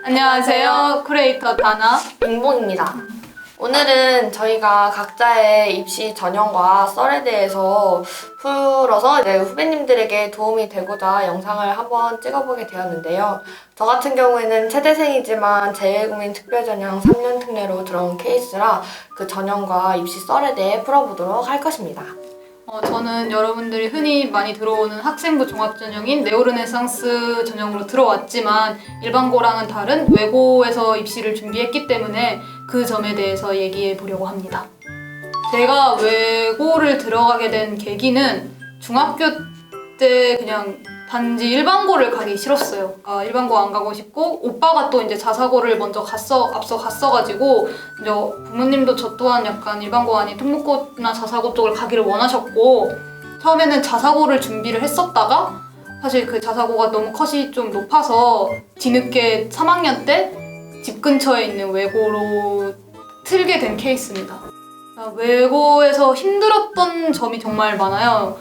안녕하세요. 쿠레이터 다나 민봉입니다. 오늘은 저희가 각자의 입시 전형과 썰에 대해서 풀어서 후배님들에게 도움이 되고자 영상을 한번 찍어보게 되었는데요. 저 같은 경우에는 체대생이지만 재외국민 특별전형 3년 특례로 들어온 케이스라 그 전형과 입시 썰에 대해 풀어보도록 할 것입니다. 저는 여러분들이 흔히 많이 들어오는 학생부 종합전형인 네오르네상스 전형으로 들어왔지만 일반고랑은 다른 외고에서 입시를 준비했기 때문에 그 점에 대해서 얘기해 보려고 합니다. 제가 외고를 들어가게 된 계기는 중학교 때 그냥 단지 일반고를 가기 싫었어요. 일반고 안 가고 싶고 오빠가 또 이제 자사고를 먼저 앞서 갔어가지고 이제 부모님도 저 또한 약간 일반고 아닌 특목고나 자사고 쪽을 가기를 원하셨고 처음에는 자사고를 준비를 했었다가 사실 그 자사고가 너무 컷이 좀 높아서 뒤늦게 3학년 때 집 근처에 있는 외고로 틀게 된 케이스입니다. 외고에서 힘들었던 점이 정말 많아요.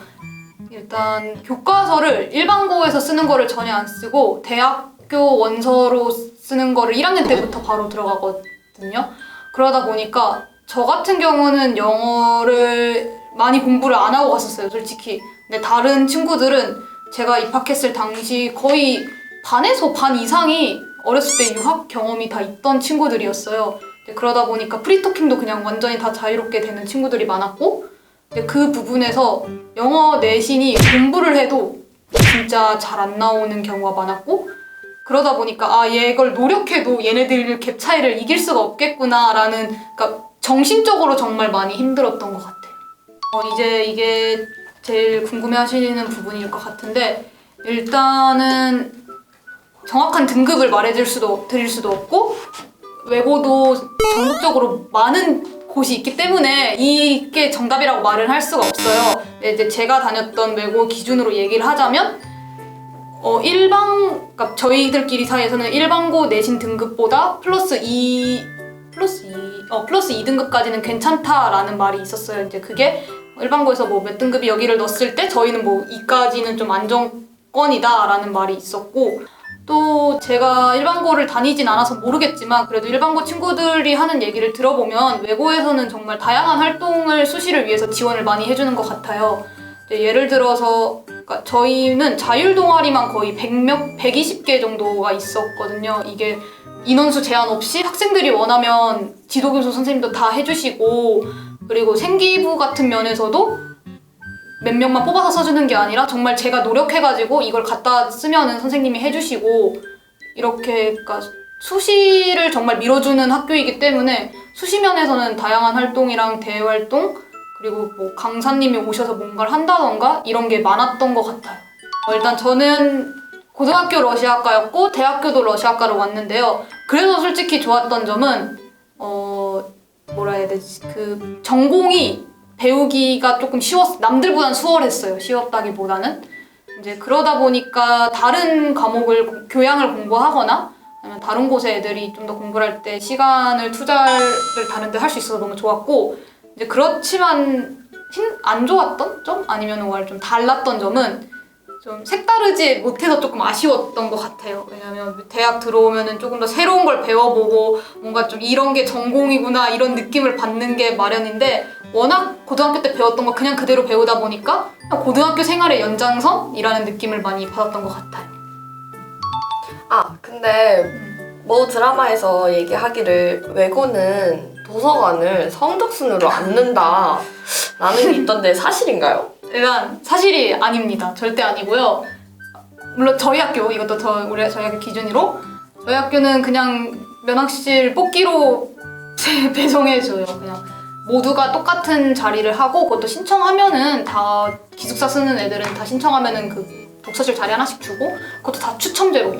일단 교과서를 일반고에서 쓰는 거를 전혀 안 쓰고 대학교 원서로 쓰는 거를 1학년 때부터 바로 들어가거든요. 그러다 보니까 저 같은 경우는 영어를 많이 공부를 안 하고 갔었어요, 솔직히. 근데 다른 친구들은 제가 입학했을 당시 거의 반에서 반 이상이 어렸을 때 유학 경험이 다 있던 친구들이었어요. 그러다 보니까 프리토킹도 그냥 완전히 다 자유롭게 되는 친구들이 많았고 그 부분에서 영어 내신이 공부를 해도 진짜 잘 안 나오는 경우가 많았고 그러다 보니까 이걸 노력해도 얘네들 갭 차이를 이길 수가 없겠구나 라는 그러니까 정신적으로 정말 많이 힘들었던 것 같아요. 이제 이게 제일 궁금해 하시는 부분일 것 같은데 일단은 정확한 등급을 말해드릴 수도 없고 외고도 전국적으로 많은 곳이 있기 때문에 이게 정답이라고 말을 할 수가 없어요. 이제 제가 다녔던 외고 기준으로 얘기를 하자면 그러니까 저희들끼리 사이에서는 일반고 내신 등급보다 플러스 2등급까지는 괜찮다라는 말이 있었어요. 이제 그게 일반고에서 뭐 몇 등급이 여기를 넣었을 때 저희는 뭐 2까지는 좀 안정권이다라는 말이 있었고 또 제가 일반고를 다니진 않아서 모르겠지만 그래도 일반고 친구들이 하는 얘기를 들어보면 외고에서는 정말 다양한 활동을 수시를 위해서 지원을 많이 해주는 것 같아요. 예를 들어서 그러니까 저희는 자율 동아리만 거의 120개 정도가 있었거든요. 이게 인원수 제한 없이 학생들이 원하면 지도교수 선생님도 다 해주시고 그리고 생기부 같은 면에서도 몇 명만 뽑아서 써주는 게 아니라 정말 제가 노력해가지고 이걸 갖다 쓰면은 선생님이 해주시고 이렇게 그러니까 수시를 정말 밀어주는 학교이기 때문에 수시면에서는 다양한 활동이랑 대외 활동 그리고 뭐 강사님이 오셔서 뭔가를 한다던가 이런 게 많았던 것 같아요. 일단 저는 고등학교 러시아과였고 대학교도 러시아과로 왔는데요. 그래서 솔직히 좋았던 점은 뭐라 해야 되지? 그 전공이 배우기가 조금 남들보단 수월했어요. 쉬웠다기보다는. 이제 그러다 보니까 다른 과목을, 교양을 공부하거나 아니면 다른 곳에 애들이 좀 더 공부를 할 때 시간을 투자를 다른 데 할 수 있어서 너무 좋았고 이제 그렇지만 안 좋았던 점? 아니면 좀 달랐던 점은 좀 색다르지 못해서 조금 아쉬웠던 것 같아요. 왜냐면 대학 들어오면은 조금 더 새로운 걸 배워보고 뭔가 좀 이런 게 전공이구나 이런 느낌을 받는 게 마련인데 워낙 고등학교 때 배웠던 거 그냥 그대로 배우다 보니까 그냥 고등학교 생활의 연장선이라는 느낌을 많이 받았던 것 같아요. 근데 뭐 드라마에서 얘기하기를 외고는 도서관을 성적순으로 안 넣는다 라는 게 있던데 사실인가요? 일단 사실이 아닙니다. 절대 아니고요. 물론 저희 학교, 이것도 저희 학교 기준으로 저희 학교는 그냥 면학실 뽑기로 배정해줘요. 그냥 모두가 똑같은 자리를 하고 그것도 신청하면은 다 기숙사 쓰는 애들은 다 신청하면은 그 독서실 자리 하나씩 주고 그것도 다 추첨제로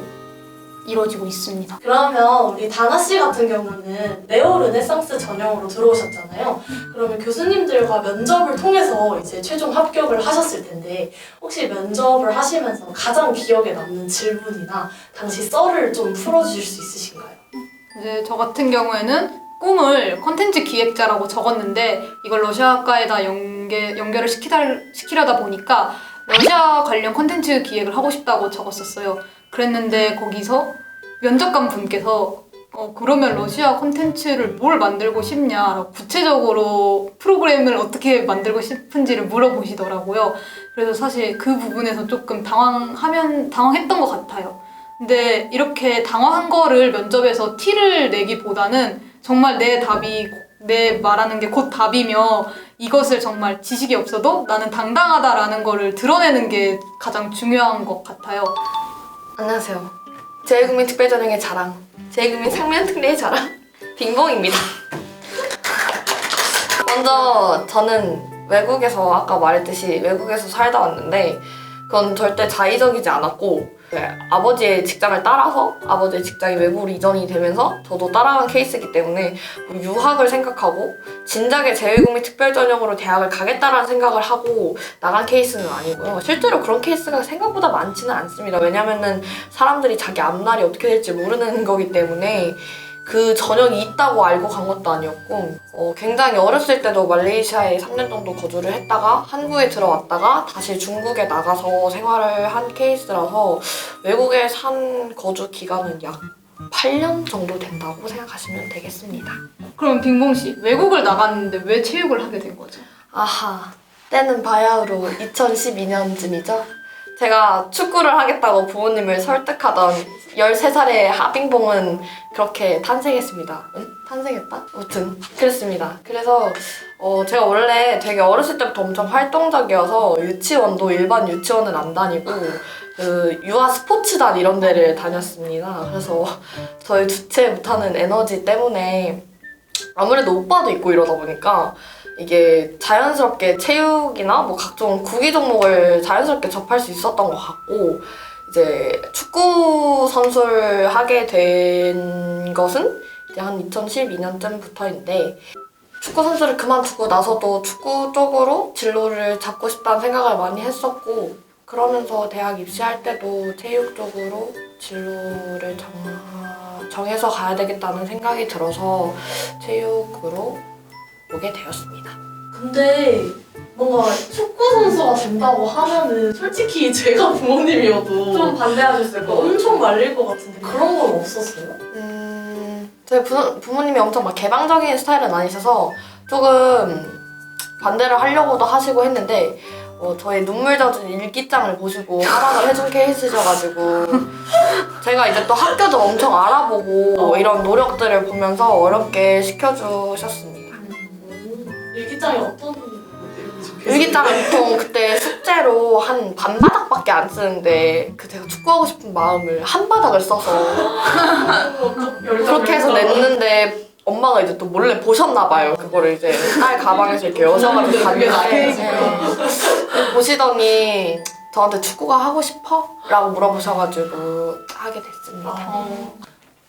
이루어지고 있습니다. 그러면 우리 다나 씨 같은 경우는 네오르네상스 전형으로 들어오셨잖아요. 그러면 교수님들과 면접을 통해서 이제 최종 합격을 하셨을 텐데 혹시 면접을 하시면서 가장 기억에 남는 질문이나 당시 썰을 좀 풀어주실 수 있으신가요? 이제 저 같은 경우에는 꿈을 콘텐츠 기획자라고 적었는데 이걸 러시아과에다 연결을 시키려다 보니까 러시아 관련 콘텐츠 기획을 하고 싶다고 적었었어요. 그랬는데 거기서 면접관 분께서 그러면 러시아 콘텐츠를 뭘 만들고 싶냐, 구체적으로 프로그램을 어떻게 만들고 싶은지를 물어보시더라고요. 그래서 사실 그 부분에서 조금 당황했던 것 같아요. 근데 이렇게 당황한 거를 면접에서 티를 내기보다는 정말 내 말하는 게 곧 답이며 이것을 정말 지식이 없어도 나는 당당하다라는 거를 드러내는 게 가장 중요한 것 같아요. 안녕하세요. 제1국민 특별전형의 자랑, 제1국민 상면특례의 자랑, 빙봉입니다. 먼저 저는 외국에서 아까 말했듯이 외국에서 살다 왔는데 그건 절대 자의적이지 않았고 아버지의 직장을 따라서 아버지의 직장이 외국으로 이전이 되면서 저도 따라간 케이스이기 때문에 뭐 유학을 생각하고 진작에 제1국민 특별전형으로 대학을 가겠다라는 생각을 하고 나간 케이스는 아니고요. 실제로 그런 케이스가 생각보다 많지는 않습니다. 왜냐면은 사람들이 자기 앞날이 어떻게 될지 모르는 거기 때문에 그 전형이 있다고 알고 간 것도 아니었고 굉장히 어렸을 때도 말레이시아에 3년 정도 거주를 했다가 한국에 들어왔다가 다시 중국에 나가서 생활을 한 케이스라서 외국에 산 거주 기간은 약 8년 정도 된다고 생각하시면 되겠습니다. 그럼 빙봉 씨, 외국을 나갔는데 왜 체육을 하게 된 거죠? 아하, 때는 바야흐로 2012년쯤이죠. 제가 축구를 하겠다고 부모님을 설득하던 13살의 하빙봉은 그렇게 탄생했습니다. 응? 탄생했다? 아무튼 그랬습니다. 그래서 제가 원래 되게 어렸을 때부터 엄청 활동적이어서 유치원도 일반 유치원은 안 다니고 그 유아 스포츠단 이런 데를 다녔습니다. 그래서 저희 주체 못하는 에너지 때문에 아무래도 오빠도 있고 이러다 보니까 이게 자연스럽게 체육이나 뭐 각종 구기 종목을 자연스럽게 접할 수 있었던 것 같고 이제 축구 선수를 하게 된 것은 이제 한 2012년쯤부터인데 축구 선수를 그만두고 나서도 축구 쪽으로 진로를 잡고 싶다는 생각을 많이 했었고 그러면서 대학 입시할 때도 체육 쪽으로 진로를 정해서 가야 되겠다는 생각이 들어서 체육으로 오게 되었습니다. 근데 뭔가 축구 선수가 된다고 하면은 솔직히 제가 부모님이어도 좀 반대하셨을 거 엄청 말릴 것 같은데 그런 건 없었어요? 저희 부모님이 엄청 막 개방적인 스타일은 아니셔서 조금 반대를 하려고도 하시고 했는데 저의 눈물 젖은 일기장을 보시고 허락을 해준 케이스셔가지고 제가 이제 또 학교도 엄청 알아보고 이런 노력들을 보면서 어렵게 시켜주셨습니다. 일기장에 어떤 일기장을 보통 그때 숙제로 한 반바닥밖에 안 쓰는데 제가 축구하고 싶은 마음을 한 바닥을 써서 그렇게 해서 냈는데 엄마가 이제 또 몰래 보셨나 봐요. 그거를 이제 딸 가방에서 이렇게 여셔가지고 갔는데 보시더니 저한테 축구가 하고 싶어? 라고 물어보셔가지고 하게 됐습니다.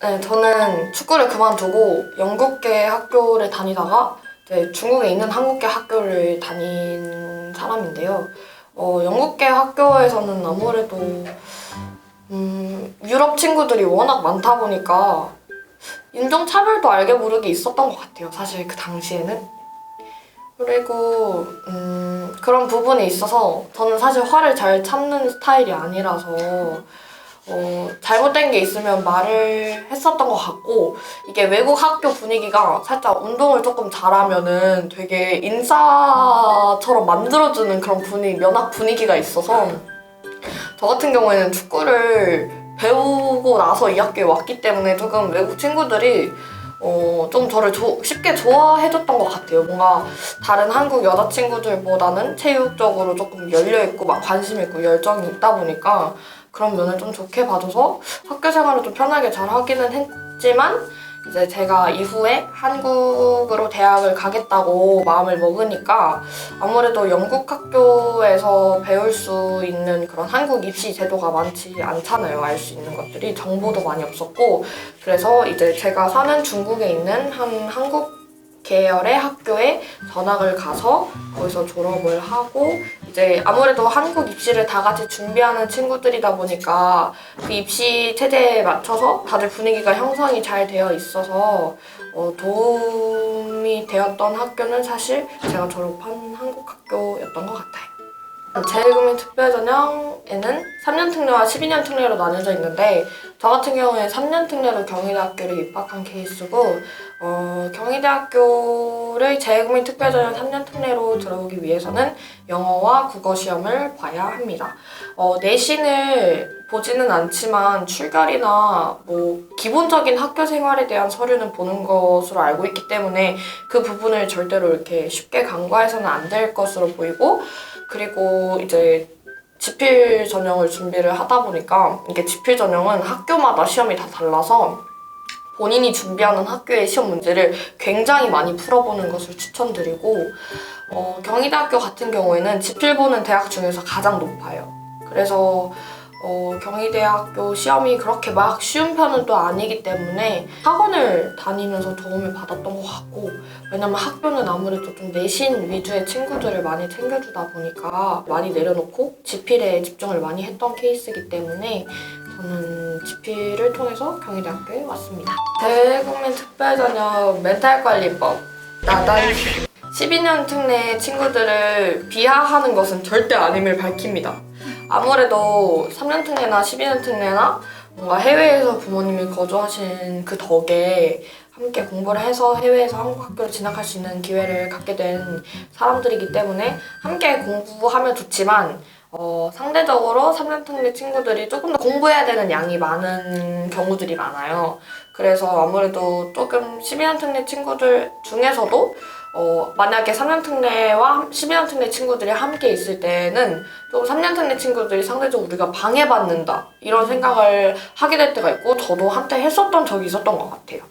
네, 저는 축구를 그만두고 영국계 학교를 다니다가 이제 중국에 있는 한국계 학교를 다닌 사람인데요. 영국계 학교에서는 아무래도 유럽 친구들이 워낙 많다 보니까 인종차별도 알게 모르게 있었던 것 같아요. 사실 그 당시에는. 그리고 그런 부분에 있어서 저는 사실 화를 잘 참는 스타일이 아니라서 잘못된 게 있으면 말을 했었던 것 같고 이게 외국 학교 분위기가 살짝 운동을 조금 잘하면은 되게 인싸처럼 만들어주는 그런 면학 분위기가 있어서 저 같은 경우에는 축구를 배우고 나서 이 학교에 왔기 때문에 조금 외국 친구들이 좀 저를 쉽게 좋아해줬던 것 같아요. 뭔가 다른 한국 여자친구들보다는 체육적으로 조금 열려있고 막 관심 있고 열정이 있다 보니까 그런 면을 좀 좋게 봐줘서 학교 생활을 좀 편하게 잘 하기는 했지만 이제 제가 이후에 한국으로 대학을 가겠다고 마음을 먹으니까 아무래도 영국 학교에서 배울 수 있는 그런 한국 입시 제도가 많지 않잖아요. 알 수 있는 것들이 정보도 많이 없었고 그래서 이제 제가 사는 중국에 있는 한 한국 계열의 학교에 전학을 가서 거기서 졸업을 하고 이제 아무래도 한국 입시를 다 같이 준비하는 친구들이다 보니까 그 입시 체제에 맞춰서 다들 분위기가 형성이 잘 되어 있어서 도움이 되었던 학교는 사실 제가 졸업한 한국 학교였던 것 같아요. 재외국민 특별전형에는 3년 특례와 12년 특례로 나뉘어져 있는데 저 같은 경우에 3년 특례로 경희대학교를 입학한 케이스고 경희대학교를 재외국민 특별전형 3년 특례로 들어오기 위해서는 영어와 국어 시험을 봐야 합니다. 내신을 보지는 않지만 출결이나 뭐 기본적인 학교 생활에 대한 서류는 보는 것으로 알고 있기 때문에 그 부분을 절대로 이렇게 쉽게 간과해서는 안 될 것으로 보이고 그리고 이제 지필 전형을 준비를 하다 보니까 이게 지필 전형은 학교마다 시험이 다 달라서 본인이 준비하는 학교의 시험 문제를 굉장히 많이 풀어보는 것을 추천드리고 경희대학교 같은 경우에는 지필 보는 대학 중에서 가장 높아요. 그래서 경희대학교 시험이 그렇게 막 쉬운 편은 또 아니기 때문에 학원을 다니면서 도움을 받았던 것 같고 왜냐면 학교는 아무래도 좀 내신 위주의 친구들을 많이 챙겨주다 보니까 많이 내려놓고 지필에 집중을 많이 했던 케이스이기 때문에 저는 지필을 통해서 경희대학교에 왔습니다. 재외국민 특별전형 멘탈관리법 나단 12년 특례 친구들을 비하하는 것은 절대 아님을 밝힙니다. 아무래도 3년 특례나 12년 특례나 뭔가 해외에서 부모님이 거주하신 그 덕에 함께 공부를 해서 해외에서 한국 학교를 진학할 수 있는 기회를 갖게 된 사람들이기 때문에 함께 공부하면 좋지만 상대적으로 3년 특례 친구들이 조금 더 공부해야 되는 양이 많은 경우들이 많아요. 그래서 아무래도 조금 12년 특례 친구들 중에서도 만약에 3년 특례와 12년 특례 친구들이 함께 있을 때는 좀 3년 특례 친구들이 상대적으로 우리가 방해받는다 이런 생각을 하게 될 때가 있고 저도 한때 했었던 적이 있었던 것 같아요.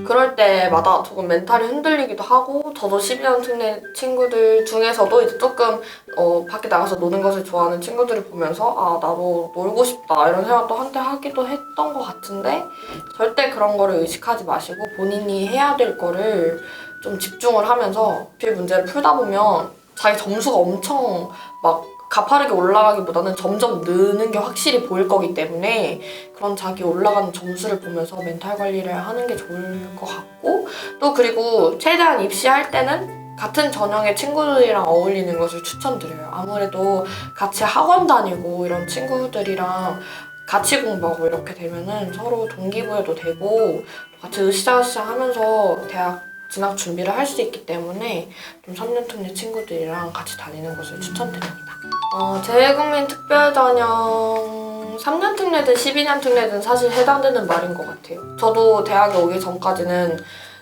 그럴 때마다 조금 멘탈이 흔들리기도 하고 저도 12년 특례 친구들 중에서도 이제 조금 밖에 나가서 노는 것을 좋아하는 친구들을 보면서 아 나도 놀고 싶다 이런 생각도 한때 하기도 했던 것 같은데 절대 그런 거를 의식하지 마시고 본인이 해야 될 거를 좀 집중을 하면서 필 문제를 풀다 보면 자기 점수가 엄청 막 가파르게 올라가기보다는 점점 느는 게 확실히 보일 거기 때문에 그런 자기 올라가는 점수를 보면서 멘탈 관리를 하는 게 좋을 것 같고 또 그리고 최대한 입시할 때는 같은 전형의 친구들이랑 어울리는 것을 추천드려요. 아무래도 같이 학원 다니고 이런 친구들이랑 같이 공부하고 이렇게 되면은 서로 동기부여도 되고 같이 으쌰으쌰 하면서 대학 진학 준비를 할 수 있기 때문에 좀 3년 특례 친구들이랑 같이 다니는 것을 추천드립니다. 재외국민 특별전형 3년 특례든 12년 특례든 사실 해당되는 말인 것 같아요. 저도 대학에 오기 전까지는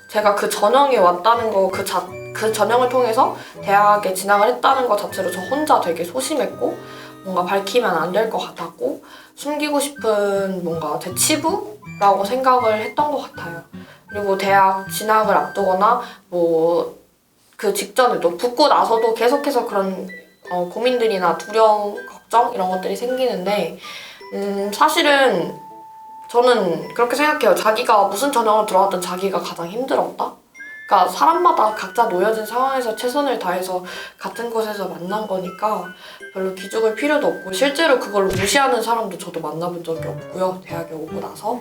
제가 그 전형에 왔다는 거, 그 전형을 통해서 대학에 진학을 했다는 것 자체로 저 혼자 되게 소심했고 뭔가 밝히면 안 될 것 같았고 숨기고 싶은 뭔가 제 치부라고 생각을 했던 것 같아요. 그리고 대학 진학을 앞두거나 뭐 그 직전에도 붙고 나서도 계속해서 그런 고민들이나 두려움, 걱정 이런 것들이 생기는데 사실은 저는 그렇게 생각해요. 자기가 무슨 전형으로 들어왔든 자기가 가장 힘들었다? 그러니까 사람마다 각자 놓여진 상황에서 최선을 다해서 같은 곳에서 만난 거니까 별로 기죽을 필요도 없고 실제로 그걸 무시하는 사람도 저도 만나본 적이 없고요. 대학에 오고 나서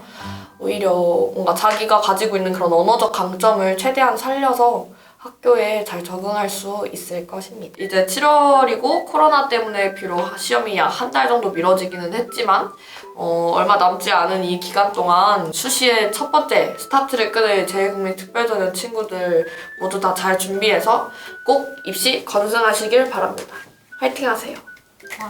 오히려 뭔가 자기가 가지고 있는 그런 언어적 강점을 최대한 살려서 학교에 잘 적응할 수 있을 것입니다. 이제 7월이고 코로나 때문에 비록 시험이 약 한 달 정도 미뤄지기는 했지만 얼마 남지 않은 이 기간 동안 수시의 첫 번째 스타트를 끊을 재외국민 특별전형 친구들 모두 다 잘 준비해서 꼭 입시 건승하시길 바랍니다. 화이팅 하세요. 와.